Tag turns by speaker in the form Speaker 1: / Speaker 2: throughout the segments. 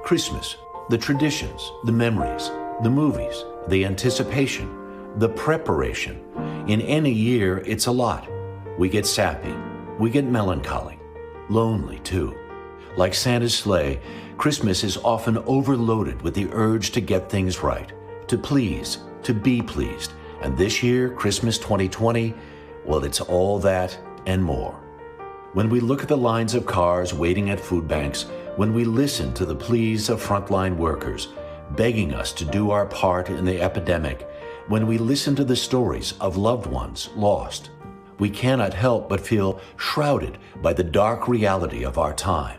Speaker 1: Christmas, the traditions, the memories, the movies, the anticipation, the preparation. In any year, it's a lot. We get sappy. We get melancholy. Lonely, too. Like Santa's sleigh, Christmas is often overloaded with the urge to get things right, to please, to be pleased. And this year, Christmas 2020, well, it's all that and more. When we look at the lines of cars waiting at food banks, when we listen to the pleas of frontline workers begging us to do our part in the epidemic, when we listen to the stories of loved ones lost, we cannot help but feel shrouded by the dark reality of our time.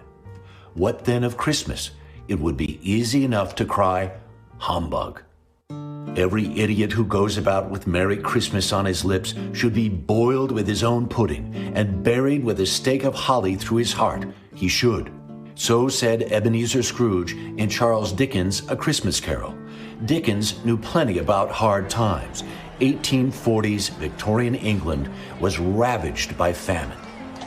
Speaker 1: What then of Christmas? It would be easy enough to cry, humbug. Every idiot who goes about with Merry Christmas on his lips should be boiled with his own pudding and buried with a stake of holly through his heart. He should. So said Ebenezer Scrooge in Charles Dickens' A Christmas Carol. Dickens knew plenty about hard times. 1840s Victorian England was ravaged by famine.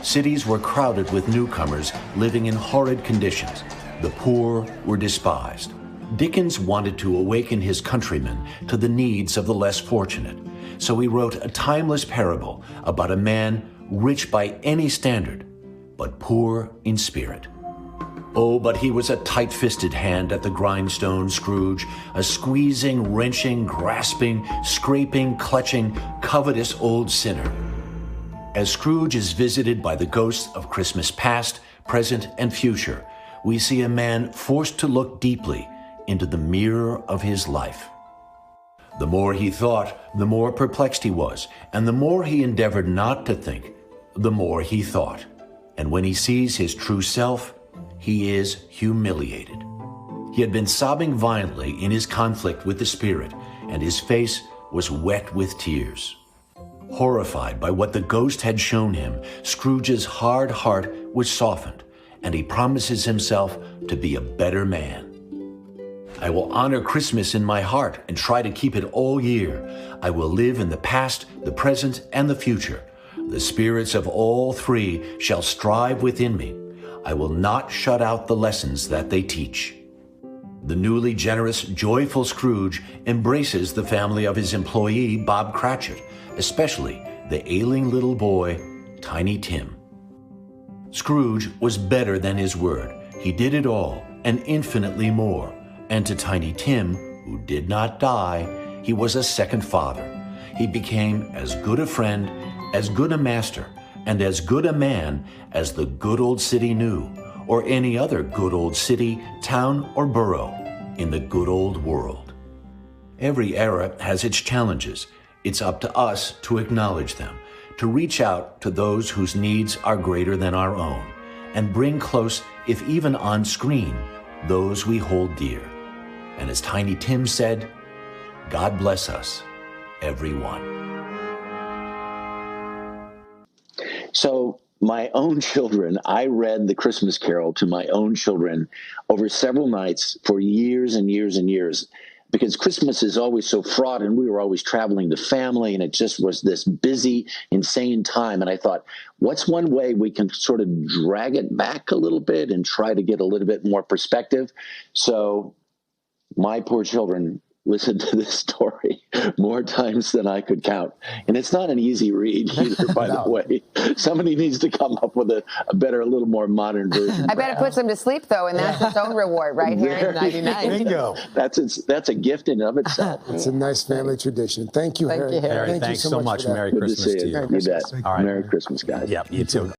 Speaker 1: Cities were crowded with newcomers living in horrid conditions. The poor were despised. Dickens wanted to awaken his countrymen to the needs of the less fortunate, so he wrote a timeless parable about a man rich by any standard, but poor in spirit. Oh, but he was a tight-fisted hand at the grindstone, Scrooge, a squeezing, wrenching, grasping, scraping, clutching, covetous old sinner. As Scrooge is visited by the ghosts of Christmas past, present, and future, we see a man forced to look deeply into the mirror of his life. The more he thought, the more perplexed he was, and the more he endeavored not to think, the more he thought. And when he sees his true self, he is humiliated. He had been sobbing violently in his conflict with the spirit, and his face was wet with tears. Horrified by what the ghost had shown him, Scrooge's hard heart was softened, and he promises himself to be a better man. I will honor Christmas in my heart and try to keep it all year. I will live in the past, the present, and the future. The spirits of all three shall strive within me. I will not shut out the lessons that they teach. The newly generous, joyful Scrooge embraces the family of his employee, Bob Cratchit, especially the ailing little boy, Tiny Tim. Scrooge was better than his word. He did it all and infinitely more. And to Tiny Tim, who did not die, he was a second father. He became as good a friend, as good a master, and as good a man as the good old city knew, or any other good old city, town, or borough in the good old world. Every era has its challenges. It's up to us to acknowledge them, to reach out to those whose needs are greater than our own, and bring close, if even on screen, those we hold dear. And as Tiny Tim said, God bless us, everyone.
Speaker 2: So my own children, I read The Christmas Carol to my own children over several nights for years and years and years, because Christmas is always so fraught and we were always traveling to family and it just was this busy, insane time. And I thought, what's one way we can sort of drag it back a little bit and try to get a little bit more perspective? So my poor children listened to this story more times than I could count. And it's not an easy read either, by the way. Somebody needs to come up with a better, a little more modern version.
Speaker 3: I bet it puts them to sleep, though, and that's its own reward, right here. 99.
Speaker 4: Bingo.
Speaker 2: That's a gift in and of itself.
Speaker 4: It's a nice family tradition. Thank you, Harry.
Speaker 3: Thank you, Harry.
Speaker 4: Thank you
Speaker 5: Thanks so much. Merry
Speaker 2: Good
Speaker 5: Christmas
Speaker 2: to see
Speaker 5: to
Speaker 2: you.
Speaker 5: you.
Speaker 2: You bet.
Speaker 5: All right.
Speaker 2: Merry Christmas, guys.
Speaker 5: Yep, you too.